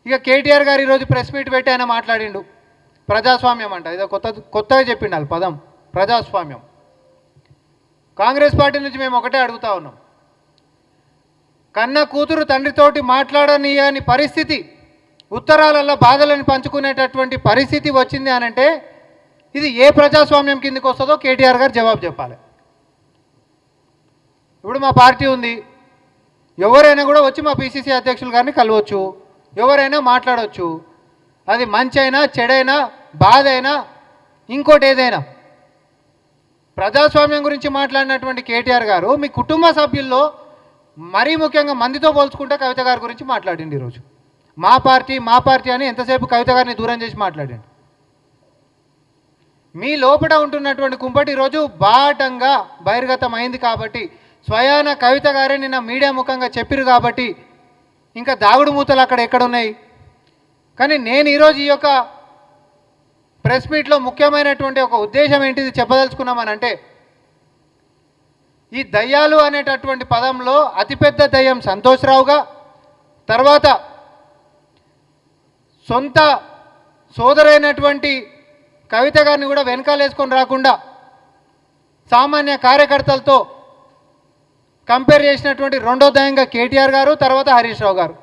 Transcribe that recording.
ఇక కేటీఆర్ గారు ఈరోజు ప్రెస్ మీట్ పెట్టి ఆయన మాట్లాడిండు. ప్రజాస్వామ్యం అంట, ఇదో కొత్తగా చెప్పిండు వాళ్ళు పదం ప్రజాస్వామ్యం. కాంగ్రెస్ పార్టీ నుంచి మేము ఒకటే అడుగుతా ఉన్నాం, కన్న కూతురు తండ్రితోటి మాట్లాడనీయని పరిస్థితి, ఉత్తరాలలో బాధలను పంచుకునేటటువంటి పరిస్థితి వచ్చింది అనంటే ఇది ఏ ప్రజాస్వామ్యం కిందకి వస్తుందో కేటీఆర్ గారు జవాబు చెప్పాలి. ఇప్పుడు మా పార్టీ ఉంది, ఎవరైనా కూడా వచ్చి మా పిసిసి అధ్యక్షులు గారిని కలవచ్చు, ఎవరైనా మాట్లాడవచ్చు. అది మంచి అయినా చెడైనా బాధ అయినా ఇంకోటి ఏదైనా. ప్రజాస్వామ్యం గురించి మాట్లాడినటువంటి కేటీఆర్ గారు మీ కుటుంబ సభ్యుల్లో మరీ ముఖ్యంగా మందితో పోల్చుకుంటే కవిత గారి గురించి మాట్లాడింది ఈరోజు. మా పార్టీ అని ఎంతసేపు కవిత గారిని దూరం చేసి మాట్లాడండి. మీ లోపల ఉంటున్నటువంటి కుంపటి ఈరోజు బాటంగా బహిర్గతం అయింది కాబట్టి, స్వయాన కవిత గారే నిన్న మీడియా ముఖంగా చెప్పిరు కాబట్టి ఇంకా దాగుడు మూతలు అక్కడ ఎక్కడున్నాయి. కానీ నేను ఈరోజు ఈ యొక్క ప్రెస్ మీట్లో ముఖ్యమైనటువంటి ఒక ఉద్దేశం ఏంటిది చెప్పదలుచుకున్నామనంటే, ఈ దయ్యాలు అనేటటువంటి పదంలో అతిపెద్ద దయ్యం సంతోష్రావుగా, తర్వాత సొంత సోదరైనటువంటి కవిత గారిని కూడా వెనకాలేసుకొని రాకుండా సామాన్య కార్యకర్తలతో కంపేర్ చేసినటువంటి రెండో దయంగా కేటీఆర్ గారు, తర్వాత హరీష్ రావు గారు.